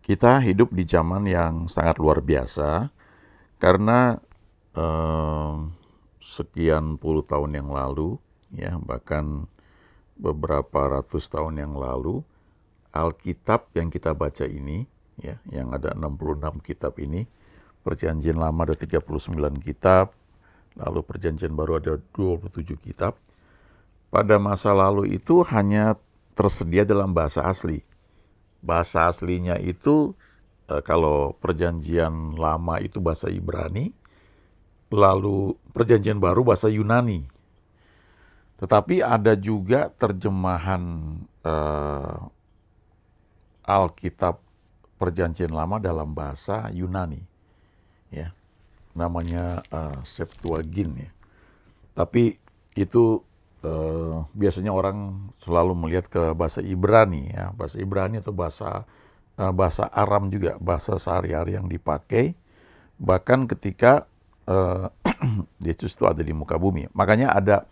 Kita hidup di zaman yang sangat luar biasa karena eh, sekian puluh tahun yang lalu, ya bahkan beberapa ratus tahun yang lalu, Alkitab yang kita baca ini, ya yang ada 66 kitab ini, Perjanjian Lama ada 39 kitab, lalu Perjanjian Baru ada 27 kitab. Pada masa lalu itu hanya tersedia dalam bahasa asli. Bahasa aslinya itu kalau Perjanjian Lama itu bahasa Ibrani, lalu Perjanjian Baru bahasa Yunani. Tetapi ada juga terjemahan eh, Alkitab Perjanjian Lama dalam bahasa Yunani, ya, namanya Septuagint, ya. Tapi itu biasanya orang selalu melihat ke bahasa Ibrani, ya, bahasa Ibrani atau bahasa Aram juga, bahasa sehari-hari yang dipakai bahkan ketika eh, Yesus itu ada di muka bumi. Makanya ada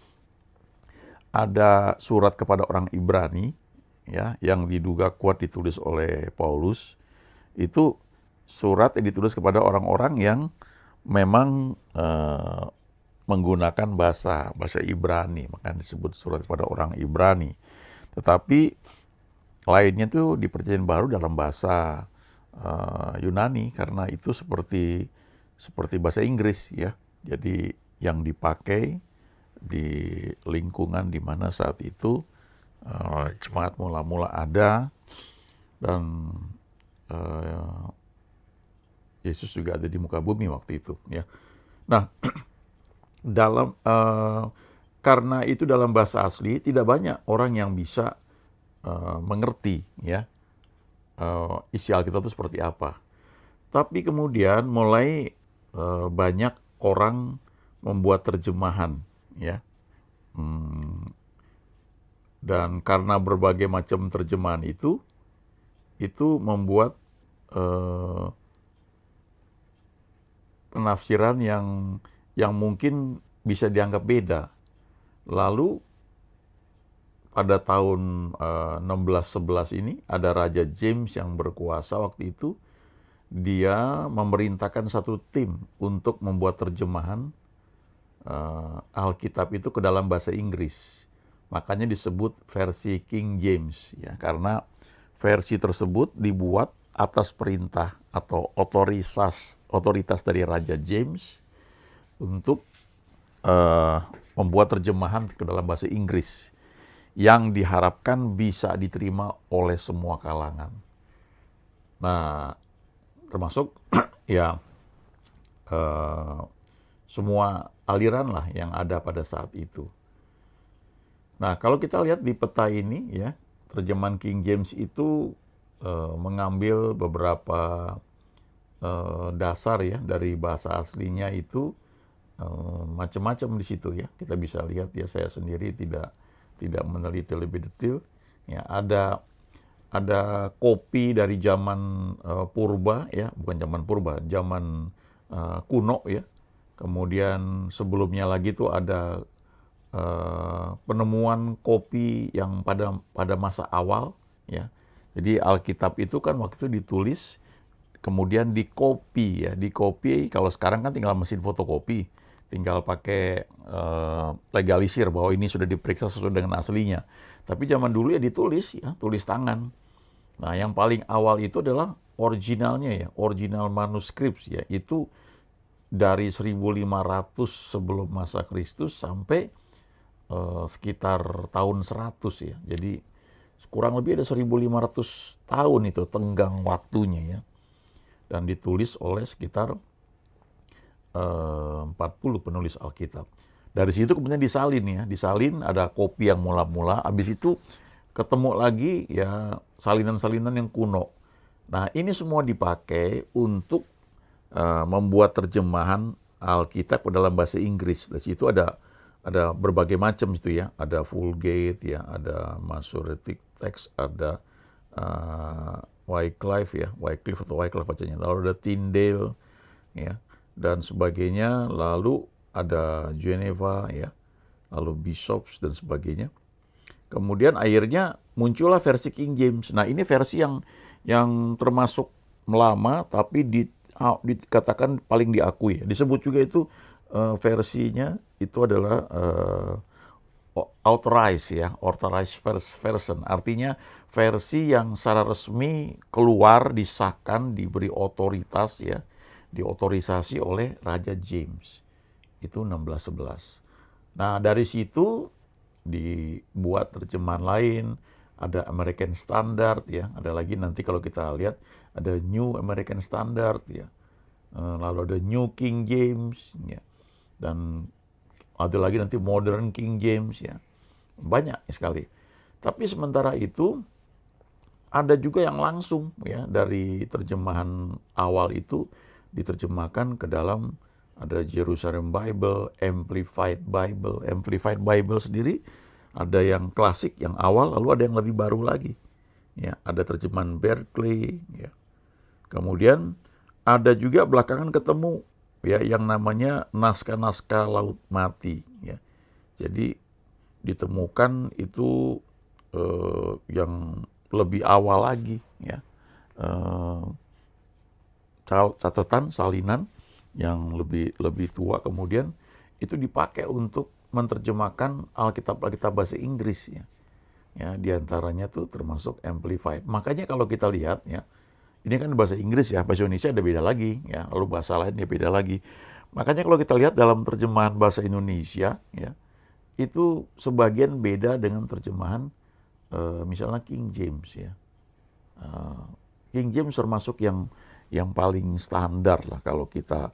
surat kepada orang Ibrani, ya, yang diduga kuat ditulis oleh Paulus. Itu surat yang ditulis kepada orang-orang yang memang menggunakan bahasa Ibrani, maka disebut surat kepada orang Ibrani. Tetapi lainnya tuh di Perjanjian Baru dalam bahasa Yunani, karena itu seperti bahasa Inggris, ya. Jadi yang dipakai di lingkungan di mana saat itu jemaat mula-mula ada, dan uh, Yesus juga ada di muka bumi waktu itu, ya. Nah, dalam karena itu dalam bahasa asli tidak banyak orang yang bisa mengerti, ya, isi Alkitab itu seperti apa. Tapi kemudian mulai banyak orang membuat terjemahan, ya. Dan karena berbagai macam terjemahan itu membuat eh, penafsiran yang mungkin bisa dianggap beda. Lalu pada tahun 1611 ini ada Raja James yang berkuasa waktu itu. Dia memerintahkan satu tim untuk membuat terjemahan Alkitab itu ke dalam bahasa Inggris. Makanya disebut versi King James, ya, karena versi tersebut dibuat atas perintah atau otoritas dari Raja James untuk membuat terjemahan ke dalam bahasa Inggris yang diharapkan bisa diterima oleh semua kalangan. Nah, termasuk ya semua aliran lah yang ada pada saat itu. Nah, kalau kita lihat di peta ini, ya, terjemahan King James itu mengambil beberapa dasar, ya, dari bahasa aslinya itu macam-macam di situ, ya. Kita bisa lihat, ya, saya sendiri tidak meneliti lebih detail. Ya, ada kopi dari zaman purba, ya, bukan zaman purba, zaman kuno, ya. Kemudian sebelumnya lagi tuh ada penemuan kopi yang pada masa awal, ya. Jadi Alkitab itu kan waktu itu ditulis, kemudian dikopi, ya, dikopi. Kalau sekarang kan tinggal mesin fotokopi, tinggal pakai legalisir bahwa ini sudah diperiksa sesuai dengan aslinya. Tapi zaman dulu ya ditulis, ya, tulis tangan. Nah, yang paling awal itu adalah originalnya, ya, original manuskrip, ya, itu dari 1500 sebelum masa Kristus sampai sekitar tahun 100, ya. Jadi kurang lebih ada 1500 tahun itu tenggang waktunya, ya. Dan ditulis oleh sekitar 40 penulis Alkitab. Dari situ kemudian disalin, ya. Disalin, ada kopi yang mula-mula, habis itu ketemu lagi, ya, salinan-salinan yang kuno. Nah, ini semua dipakai untuk membuat terjemahan Alkitab ke dalam bahasa Inggris. Dari situ ada berbagai macam itu, ya. Ada Vulgate, ya, ada Masoretic Text, ada Wycliffe, ya, Wycliffe atau Wycliffe bacanya. Lalu ada Tyndale, ya, dan sebagainya. Lalu ada Geneva, ya, lalu Bishops dan sebagainya. Kemudian akhirnya muncullah versi King James. Nah, ini versi yang termasuk lama tapi dikatakan paling diakui. Disebut juga itu versinya itu adalah authorized ya, authorized version. Artinya versi yang secara resmi keluar, disahkan, diberi otoritas ya, diotorisasi oleh Raja James. Itu 1611. Nah, dari situ dibuat terjemahan lain, ada American Standard ya, ada lagi nanti kalau kita lihat ada New American Standard ya. Lalu ada New King James ya. Dan ada lagi nanti Modern King James ya. Banyak sekali. Tapi sementara itu ada juga yang langsung ya dari terjemahan awal itu diterjemahkan ke dalam ada Jerusalem Bible, Amplified Bible. Amplified Bible sendiri ada yang klasik, yang awal, lalu ada yang lebih baru lagi. Ya, ada terjemahan Berkeley ya. Kemudian ada juga belakangan ketemu ya yang namanya naskah-naskah Laut Mati ya. Jadi ditemukan itu yang lebih awal lagi ya. Eh, Catatan salinan yang lebih tua kemudian itu dipakai untuk menerjemahkan Alkitab bahasa Inggris ya. Ya, diantaranya tuh termasuk Amplified. Makanya kalau kita lihat ya, ini kan bahasa Inggris ya, bahasa Indonesia ada beda lagi ya, lalu bahasa lain ya beda lagi. Makanya kalau kita lihat dalam terjemahan bahasa Indonesia ya, itu sebagian beda dengan terjemahan misalnya King James ya. King James termasuk yang paling standar lah kalau kita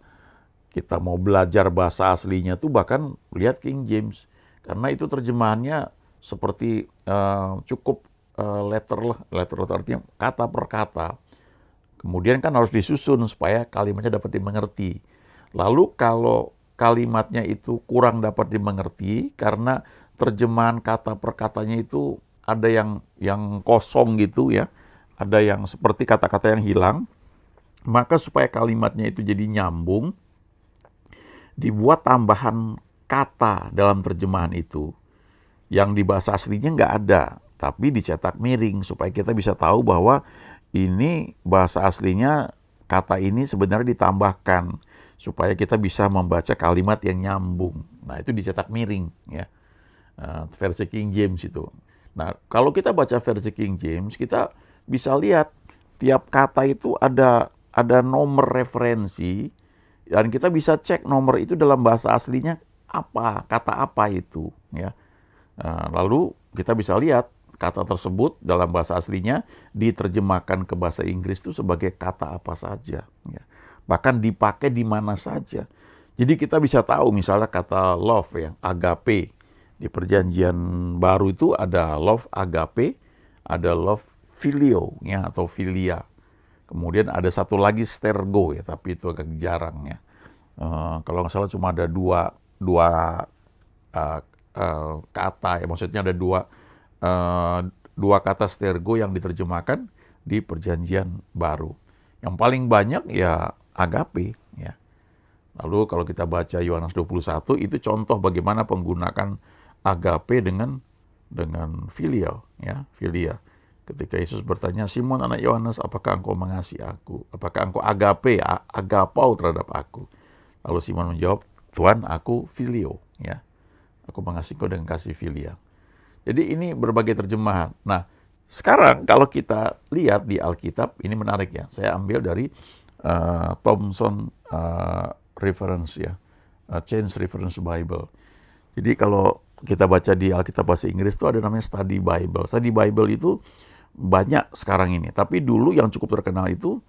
mau belajar bahasa aslinya tuh bahkan lihat King James karena itu terjemahannya seperti cukup letter artinya kata per kata. Kemudian kan harus disusun supaya kalimatnya dapat dimengerti. Lalu kalau kalimatnya itu kurang dapat dimengerti karena terjemahan kata per katanya itu ada yang kosong gitu ya, ada yang seperti kata-kata yang hilang, maka supaya kalimatnya itu jadi nyambung, dibuat tambahan kata dalam terjemahan itu yang di bahasa aslinya nggak ada, tapi dicetak miring supaya kita bisa tahu bahwa ini bahasa aslinya kata ini sebenarnya ditambahkan supaya kita bisa membaca kalimat yang nyambung. Nah itu dicetak miring ya, versi King James itu. Nah kalau kita baca versi King James kita bisa lihat tiap kata itu ada nomor referensi dan kita bisa cek nomor itu dalam bahasa aslinya apa, kata apa itu ya. Lalu kita bisa lihat kata tersebut dalam bahasa aslinya diterjemahkan ke bahasa Inggris itu sebagai kata apa saja ya. Bahkan dipakai di mana saja. Jadi kita bisa tahu misalnya kata love ya, agape. Di perjanjian baru itu ada love agape, ada love filio ya atau filia. Kemudian ada satu lagi stergo ya, tapi itu agak jarang ya. Kalau nggak salah cuma ada dua kata ya, maksudnya ada dua kata stergo yang diterjemahkan di perjanjian baru. Yang paling banyak ya agape ya. Lalu kalau kita baca Yohanes 21 itu contoh bagaimana penggunaan agape dengan filial ya, filia. Ketika Yesus bertanya, Simon anak Yohanes, apakah engkau mengasihi aku? Apakah engkau agape, agapau terhadap aku? Lalu Simon menjawab, Tuhan aku filio ya. Aku mengasihi kau dengan kasih filia. Jadi ini berbagai terjemahan. Nah, sekarang kalau kita lihat di Alkitab, ini menarik ya. Saya ambil dari Thomson Reference ya, Change Reference Bible. Jadi kalau kita baca di Alkitab bahasa Inggris itu ada namanya Study Bible. Study Bible itu banyak sekarang ini. Tapi dulu yang cukup terkenal itu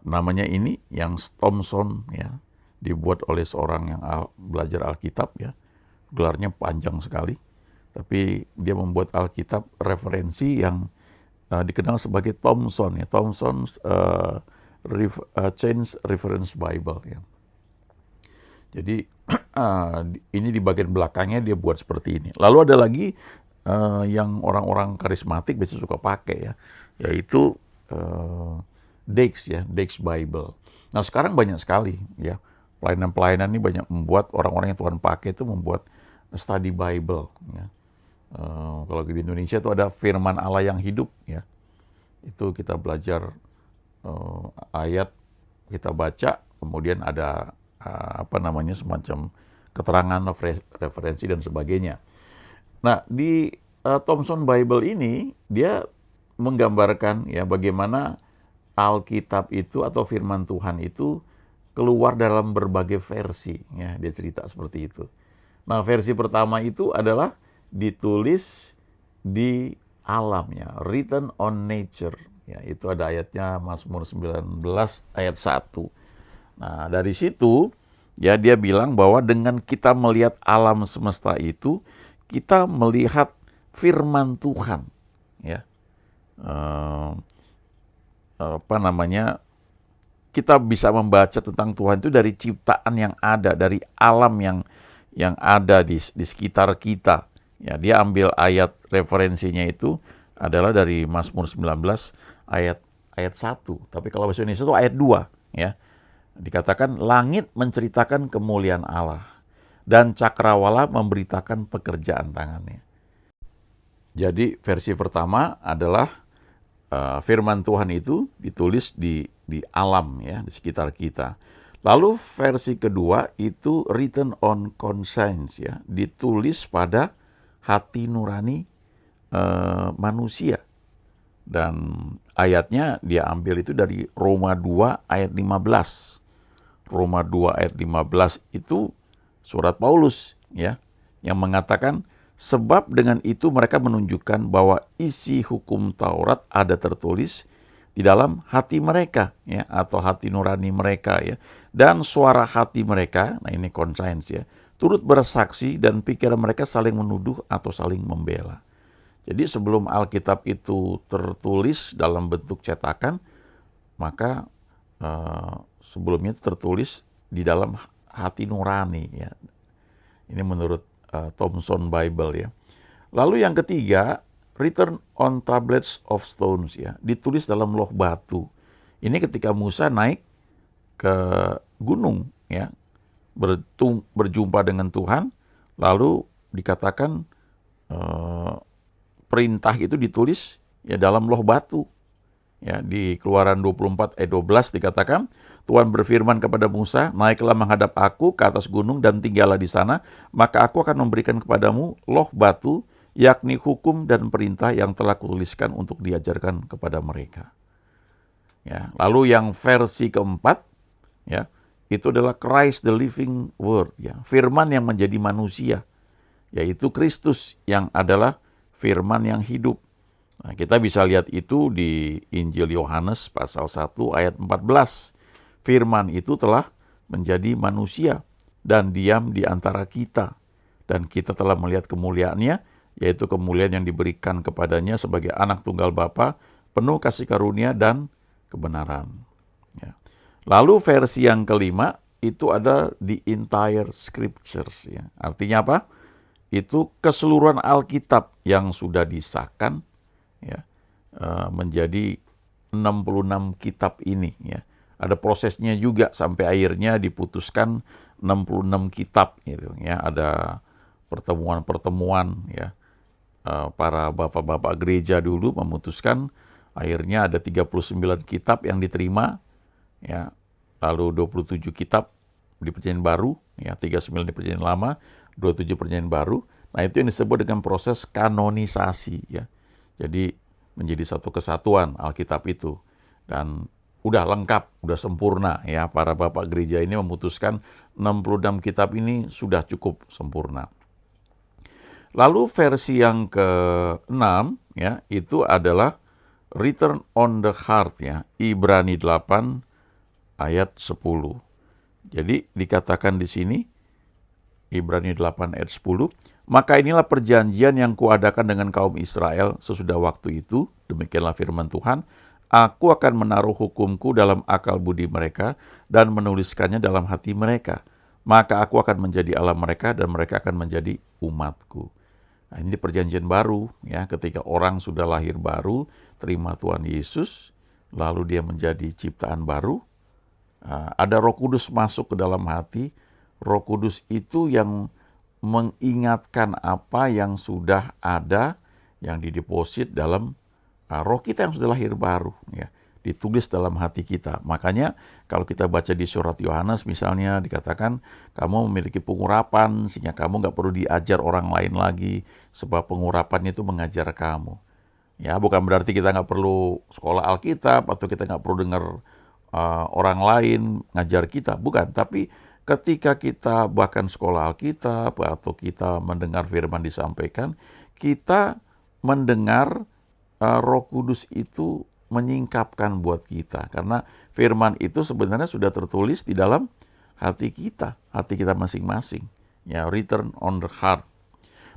namanya ini yang Thomson ya, dibuat oleh seorang yang belajar Alkitab ya. Gelarnya panjang sekali. Tapi dia membuat Alkitab referensi yang dikenal sebagai Thomson ya, Thomson's Change Reference Bible ya. Jadi ini di bagian belakangnya dia buat seperti ini. Lalu ada lagi yang orang-orang karismatik biasanya suka pakai ya, yaitu Dex ya, Dex Bible. Nah sekarang banyak sekali ya, pelayanan-pelayanan ini banyak membuat orang-orang yang Tuhan pakai itu membuat study Bible ya. Kalau di Indonesia itu ada firman Allah yang hidup ya. Itu kita belajar ayat kita baca, kemudian ada semacam keterangan, referensi dan sebagainya. Nah, di Thompson Bible ini dia menggambarkan ya bagaimana Alkitab itu atau firman Tuhan itu keluar dalam berbagai versi ya, dia cerita seperti itu. Nah, versi pertama itu adalah ditulis di alam ya, written on nature. Ya, itu ada ayatnya Mazmur 19 ayat 1. Nah, dari situ ya dia bilang bahwa dengan kita melihat alam semesta itu, kita melihat firman Tuhan ya. Kita bisa membaca tentang Tuhan itu dari ciptaan yang ada, dari alam yang ada di sekitar kita. Ya, dia ambil ayat referensinya itu adalah dari Mazmur 19 ayat 1. Tapi kalau bahasa Indonesia itu ayat 2 ya. Dikatakan langit menceritakan kemuliaan Allah dan cakrawala memberitakan pekerjaan tangannya. Jadi versi pertama adalah firman Tuhan itu ditulis di alam ya, di sekitar kita. Lalu versi kedua itu written on conscience ya, ditulis pada hati nurani manusia. Dan ayatnya dia ambil itu dari Roma 2 ayat 15. Roma 2 ayat 15 itu surat Paulus ya, yang mengatakan sebab dengan itu mereka menunjukkan bahwa isi hukum Taurat ada tertulis di dalam hati mereka ya, atau hati nurani mereka ya, dan suara hati mereka, nah ini conscience ya, turut bersaksi dan pikiran mereka saling menuduh atau saling membela. Jadi sebelum Alkitab itu tertulis dalam bentuk cetakan, maka sebelumnya itu tertulis di dalam hati nurani ya. Ini menurut Thompson Bible ya. Lalu yang ketiga, written on tablets of stones ya, ditulis dalam loh batu. Ini ketika Musa naik ke gunung ya, berjumpa dengan Tuhan, lalu dikatakan perintah itu ditulis ya dalam loh batu. Ya, di Keluaran 24 ayat 12 dikatakan, Tuhan berfirman kepada Musa, naiklah menghadap aku ke atas gunung dan tinggallah di sana, maka aku akan memberikan kepadamu loh batu, yakni hukum dan perintah yang telah kutuliskan untuk diajarkan kepada mereka. Ya, lalu yang versi keempat, ya, itu adalah Christ the living word, ya, firman yang menjadi manusia, yaitu Kristus yang adalah firman yang hidup. Nah, kita bisa lihat itu di Injil Yohanes pasal 1 ayat 14. Firman itu telah menjadi manusia dan diam di antara kita. Dan kita telah melihat kemuliaannya, yaitu kemuliaan yang diberikan kepadanya sebagai anak tunggal Bapa, penuh kasih karunia dan kebenaran. Ya. Lalu versi yang kelima, itu ada the entire scriptures. Ya. Artinya apa? Itu keseluruhan Alkitab yang sudah disahkan, ya, menjadi 66 kitab ini ya. Ada prosesnya juga sampai akhirnya diputuskan 66 kitab gitu ya. Ada pertemuan-pertemuan ya. Para bapak-bapak gereja dulu memutuskan, akhirnya ada 39 kitab yang diterima ya. Lalu 27 kitab di Perjanjian Baru ya, 39 di Perjanjian Lama, 27 Perjanjian Baru. Nah, itu yang disebut dengan proses kanonisasi ya. Jadi menjadi satu kesatuan Alkitab itu. Dan udah lengkap, udah sempurna ya. Para bapak gereja ini memutuskan 66 kitab ini sudah cukup sempurna. Lalu versi yang ke-6 ya, itu adalah written on the heart ya, Ibrani 8 ayat 10. Jadi dikatakan di sini Ibrani 8 ayat 10, maka inilah perjanjian yang kuadakan dengan kaum Israel sesudah waktu itu, demikianlah firman Tuhan, aku akan menaruh hukumku dalam akal budi mereka dan menuliskannya dalam hati mereka. Maka aku akan menjadi Allah mereka dan mereka akan menjadi umatku. Nah, ini perjanjian baru ya, ketika orang sudah lahir baru, terima Tuhan Yesus, lalu dia menjadi ciptaan baru. Ada Roh Kudus masuk ke dalam hati. Roh Kudus itu yang mengingatkan apa yang sudah ada, yang dideposit dalam roh kita yang sudah lahir baru ya. ditulis dalam hati kita. Makanya kalau kita baca di surat Yohanes misalnya dikatakan kamu memiliki pengurapan sehingga kamu nggak perlu diajar orang lain lagi, sebab pengurapan itu mengajar kamu. Ya, bukan berarti kita nggak perlu sekolah Alkitab atau kita nggak perlu dengar orang lain ngajar kita, bukan. Tapi ketika kita bahkan sekolah Alkitab atau kita mendengar firman disampaikan, kita mendengar Roh Kudus itu menyingkapkan buat kita. Karena firman itu sebenarnya sudah tertulis di dalam hati kita masing-masing. Ya, written on the heart.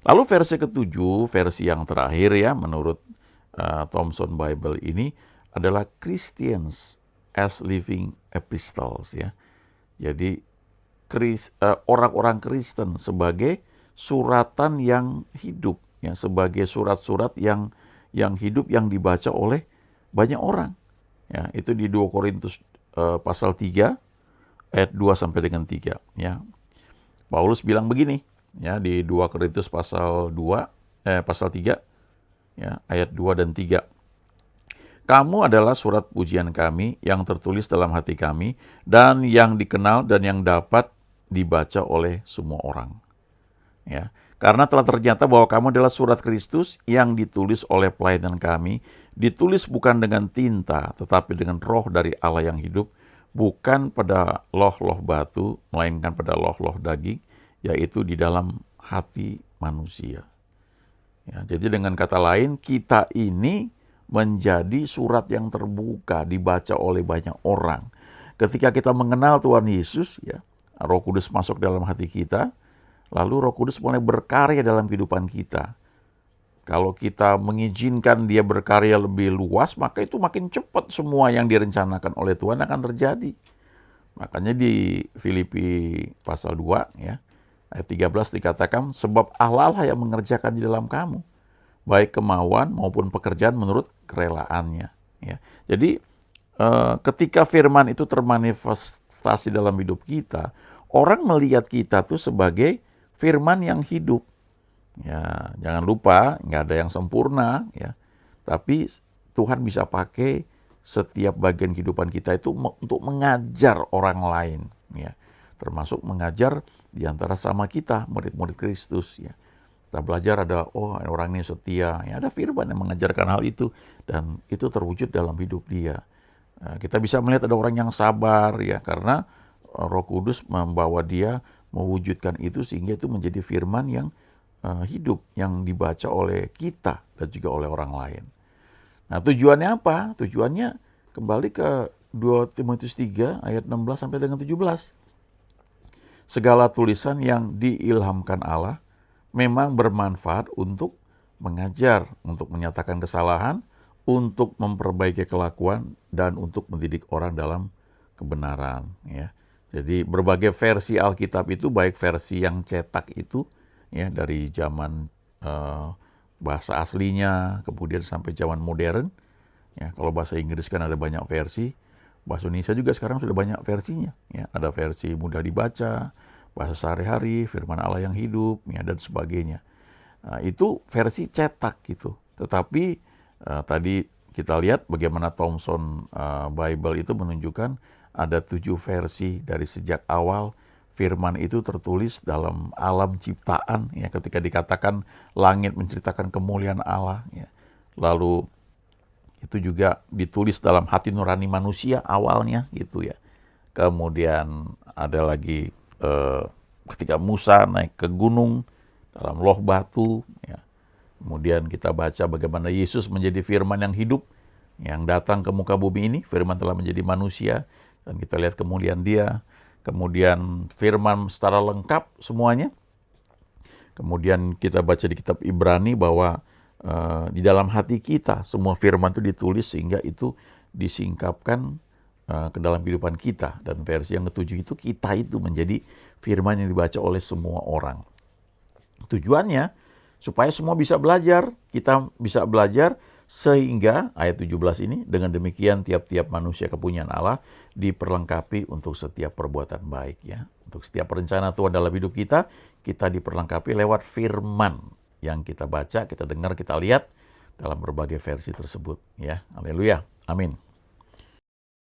Lalu versi ketujuh, versi yang terakhir ya, menurut Thompson Bible ini adalah Christians as living epistles ya. Jadi orang-orang Kristen sebagai suratan yang hidup ya, sebagai surat-surat yang hidup yang dibaca oleh banyak orang. Ya, itu di 2 Korintus pasal 3 ayat 2 sampai dengan 3 ya. Paulus bilang begini ya di 2 Korintus pasal 3 ya, ayat 2 dan 3. Kamu adalah surat pujian kami yang tertulis dalam hati kami dan yang dikenal dan yang dapat dibaca oleh semua orang. Ya, karena telah ternyata bahwa kamu adalah surat Kristus yang ditulis oleh pelayan kami, ditulis bukan dengan tinta tetapi dengan roh dari Allah yang hidup, bukan pada loh-loh batu, melainkan pada loh-loh daging, yaitu di dalam hati manusia. Ya, jadi dengan kata lain, kita ini menjadi surat yang terbuka, dibaca oleh banyak orang. Ketika kita mengenal Tuhan Yesus, ya, Roh Kudus masuk dalam hati kita, lalu Roh Kudus mulai berkarya dalam kehidupan kita. Kalau kita mengizinkan dia berkarya lebih luas, maka itu makin cepat semua yang direncanakan oleh Tuhan akan terjadi. Makanya di Filipi pasal 2, ya, ayat 13 dikatakan, sebab Allah lah yang mengerjakan di dalam kamu, baik kemauan maupun pekerjaan menurut kerelaannya. Ya. Jadi ketika firman itu termanifestasi dalam hidup kita, orang melihat kita tuh sebagai firman yang hidup. Ya, jangan lupa nggak ada yang sempurna, ya. Tapi Tuhan bisa pakai setiap bagian kehidupan kita itu untuk mengajar orang lain, ya. Termasuk mengajar di antara sama kita, murid-murid Kristus, ya. Kita belajar ada, orang ini setia, ya, ada firman yang mengajarkan hal itu, dan itu terwujud dalam hidup dia. Kita bisa melihat ada orang yang sabar, ya, karena Roh Kudus membawa dia mewujudkan itu sehingga itu menjadi firman yang hidup, yang dibaca oleh kita dan juga oleh orang lain. Nah, tujuannya apa? Tujuannya kembali ke 2 Timotius 3 ayat 16 sampai dengan 17. Segala tulisan yang diilhamkan Allah memang bermanfaat untuk mengajar, untuk menyatakan kesalahan, untuk memperbaiki kelakuan, dan untuk mendidik orang dalam kebenaran. Ya. Jadi berbagai versi Alkitab itu, baik versi yang cetak itu, ya, dari zaman bahasa aslinya, kemudian sampai zaman modern. Ya, kalau bahasa Inggris kan ada banyak versi, bahasa Indonesia juga sekarang sudah banyak versinya. Ya, ada versi mudah dibaca, bahasa sehari-hari, firman Allah yang hidup, ya, dan sebagainya. Nah, itu versi cetak gitu. Tetapi tadi kita lihat bagaimana Thompson Bible itu menunjukkan ada 7 versi dari sejak awal. Firman itu tertulis dalam alam ciptaan, ya, ketika dikatakan langit menceritakan kemuliaan Allah, ya. Lalu itu juga ditulis dalam hati nurani manusia awalnya gitu ya. Kemudian ada lagi ketika Musa naik ke gunung dalam loh batu, ya. Kemudian kita baca bagaimana Yesus menjadi firman yang hidup yang datang ke muka bumi ini, firman telah menjadi manusia dan kita lihat kemuliaan dia. Kemudian firman secara lengkap semuanya. Kemudian kita baca di kitab Ibrani bahwa di dalam hati kita semua firman itu ditulis sehingga itu disingkapkan ke dalam kehidupan kita. Dan versi yang ketujuh itu kita itu menjadi firman yang dibaca oleh semua orang. Tujuannya supaya semua bisa belajar, kita bisa belajar sehingga ayat 17 ini dengan demikian tiap-tiap manusia kepunyaan Allah diperlengkapi untuk setiap perbuatan baik, ya. Untuk setiap rencana Tuhan dalam hidup kita diperlengkapi lewat firman yang kita baca, kita dengar, kita lihat dalam berbagai versi tersebut, ya. Haleluya. Amin.